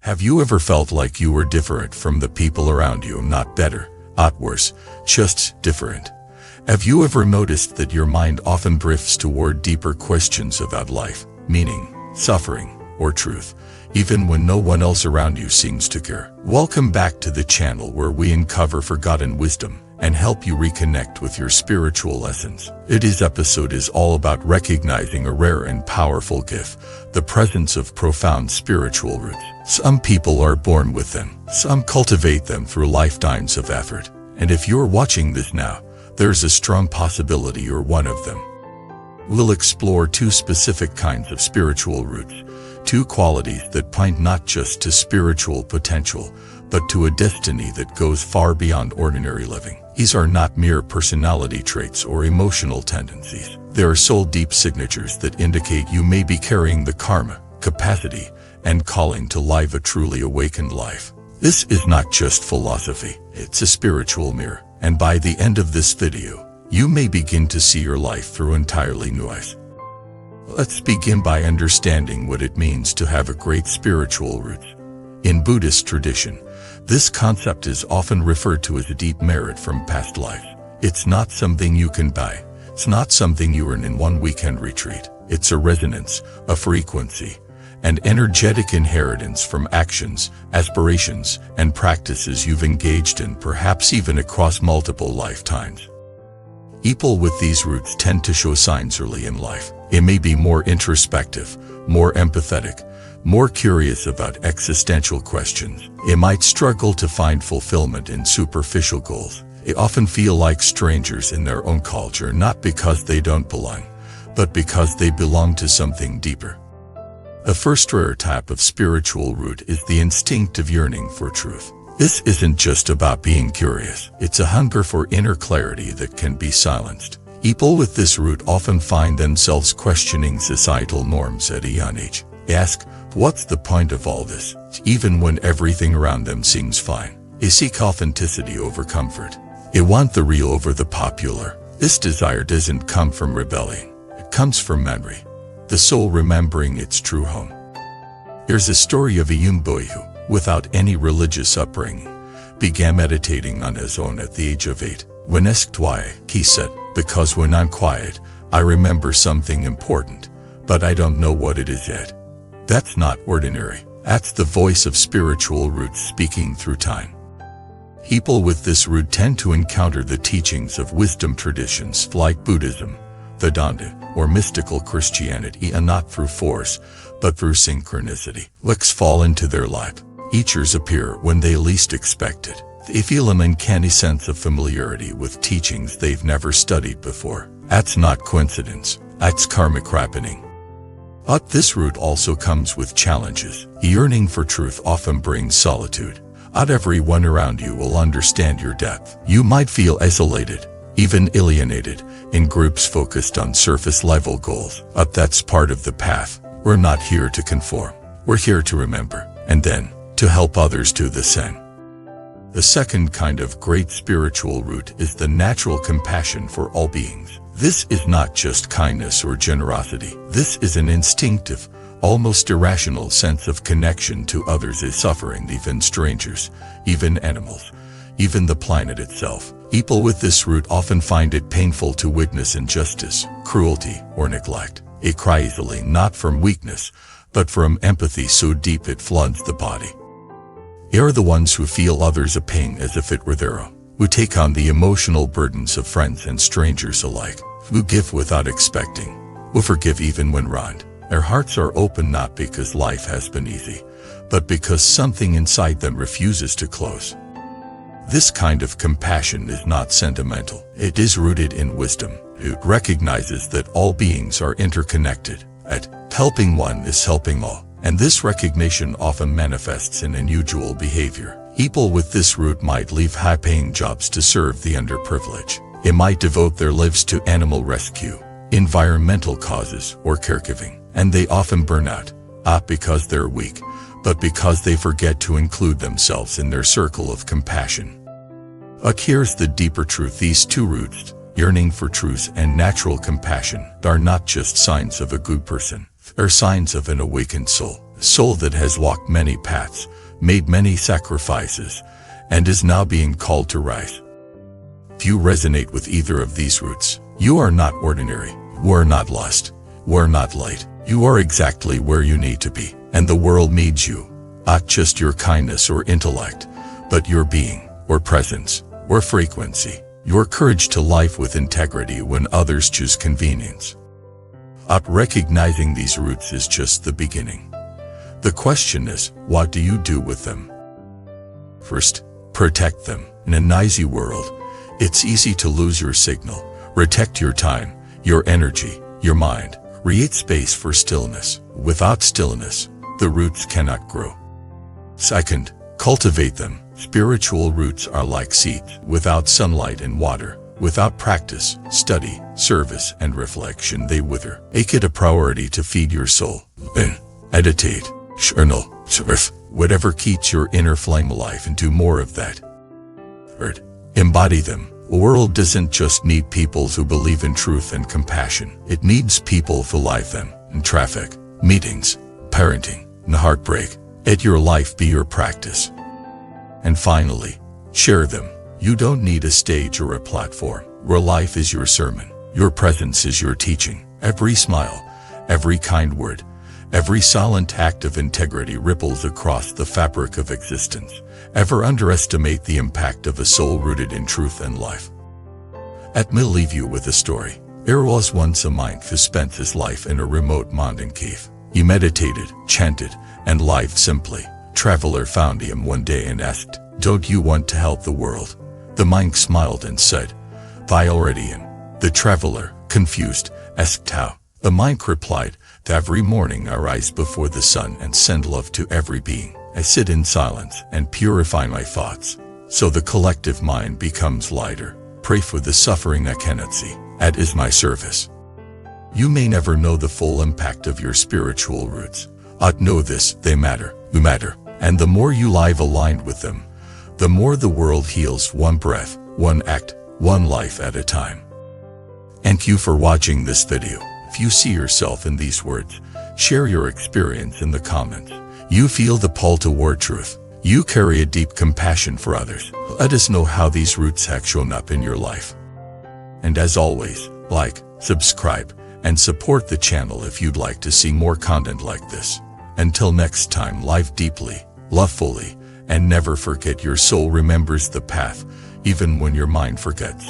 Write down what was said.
Have you ever felt like you were different from the people around you? Not better, not worse, just different. Have you ever noticed that your mind often drifts toward deeper questions about life, meaning, suffering, or truth, even when no one else around you seems to care? Welcome back to the channel where we uncover forgotten wisdom and help you reconnect with your spiritual essence. Today's episode is all about recognizing a rare and powerful gift, the presence of profound spiritual roots. Some people are born with them, some cultivate them through lifetimes of effort, and if you're watching this now, there's a strong possibility you're one of them. We'll explore two specific kinds of spiritual roots, two qualities that point not just to spiritual potential, but to a destiny that goes far beyond ordinary living. These are not mere personality traits or emotional tendencies. They are soul-deep signatures that indicate you may be carrying the karma, capacity, and calling to live a truly awakened life. This is not just philosophy, it's a spiritual mirror, and by the end of this video, you may begin to see your life through entirely new eyes. Let's begin by understanding what it means to have a great spiritual root. In Buddhist tradition, this concept is often referred to as a deep merit from past lives. It's not something you can buy. It's not something you earn in one weekend retreat. It's a resonance, a frequency, an energetic inheritance from actions, aspirations, and practices you've engaged in, perhaps even across multiple lifetimes. People with these roots tend to show signs early in life. They may be more introspective, more empathetic, more curious about existential questions. They might struggle to find fulfillment in superficial goals. They often feel like strangers in their own culture, not because they don't belong, but because they belong to something deeper. The first rare type of spiritual root is the instinctive yearning for truth. This isn't just about being curious. It's a hunger for inner clarity that can be silenced. People with this root often find themselves questioning societal norms at a young age. They ask, what's the point of all this? Even when everything around them seems fine. They seek authenticity over comfort. They want the real over the popular. This desire doesn't come from rebellion. It comes from memory, the soul remembering its true home. Here's a story of a young boy who, without any religious upbringing, began meditating on his own at the age of 8. When asked why, he said, "Because when I'm quiet, I remember something important, but I don't know what it is yet." That's not ordinary. That's the voice of spiritual roots speaking through time. People with this root tend to encounter the teachings of wisdom traditions like Buddhism, Vedanta, or mystical Christianity, and not through force, but through synchronicity. Licks fall into their lap. Teachers appear when they least expect it. They feel an uncanny sense of familiarity with teachings they've never studied before. That's not coincidence. That's karmic happening. But this root also comes with challenges. The yearning for truth often brings solitude. Not everyone around you will understand your depth. You might feel isolated, even alienated, in groups focused on surface-level goals. But that's part of the path. We're not here to conform. We're here to remember, and then, to help others do the same. The second kind of great spiritual root is the natural compassion for all beings. This is not just kindness or generosity. This is an instinctive, almost irrational sense of connection to others is suffering, even strangers, even animals, even the planet itself. People with this root often find it painful to witness injustice, cruelty, or neglect. They cry easily, not from weakness, but from empathy so deep it floods the body. They are the ones who feel others' pain as if it were their own, who take on the emotional burdens of friends and strangers alike, who give without expecting, who forgive even when wronged. Their hearts are open not because life has been easy, but because something inside them refuses to close. This kind of compassion is not sentimental. It is rooted in wisdom. It recognizes that all beings are interconnected, that helping one is helping all. And this recognition often manifests in unusual behavior. People with this root might leave high-paying jobs to serve the underprivileged. They might devote their lives to animal rescue, environmental causes, or caregiving. And they often burn out, not because they're weak, but because they forget to include themselves in their circle of compassion. But here's the deeper truth. These two roots, yearning for truth and natural compassion, are not just signs of a good person. They're signs of an awakened soul. a soul that has walked many paths, made many sacrifices, and is now being called to rise. If you resonate with either of these roots, you are not ordinary, you are not lost, you are not light, you are exactly where you need to be, and the world needs you, not just your kindness or intellect, but your being, or presence, or frequency, your courage to life with integrity when others choose convenience. Recognizing these roots is just the beginning. The question is, what do you do with them? First, protect them. In a noisy world, it's easy to lose your signal. Protect your time, your energy, your mind. Create space for stillness. Without stillness, the roots cannot grow. Second, cultivate them. Spiritual roots are like seeds. Without sunlight and water, without practice, study, service, and reflection, they wither. Make it a priority to feed your soul. Meditate, journal, serve, whatever keeps your inner flame alive, and do more of that. Third, embody them. The world doesn't just need people who believe in truth and compassion. It needs people who live them. In traffic, meetings, parenting, and heartbreak. Let your life be your practice. And finally, share them. You don't need a stage or a platform. Your life is your sermon. Your presence is your teaching. Every smile, every kind word, every silent act of integrity ripples across the fabric of existence. Ever underestimate the impact of a soul rooted in truth and life? Let me leave you with a story. There was once a monk who spent his life in a remote mountain cave. He meditated, chanted, and lived simply. Traveler found him one day and asked, "Don't you want to help the world?" The monk smiled and said, "I already am." The traveler, confused, asked how. The monk replied, "Every morning I rise before the sun and send love to every being. I sit in silence and purify my thoughts, so the collective mind becomes lighter. Pray for the suffering I cannot see. That is my service." You may never know the full impact of your spiritual roots. But know this, they matter, you matter, and the more you live aligned with them, the more the world heals, one breath, one act, one life at a time. Thank you for watching this video. If you see yourself in these words, share your experience in the comments. You feel the pull toward truth. You carry a deep compassion for others. Let us know how these roots have shown up in your life. And as always, like, subscribe, and support the channel if you'd like to see more content like this. Until next time, live deeply, love fully, and never forget your soul remembers the path, even when your mind forgets.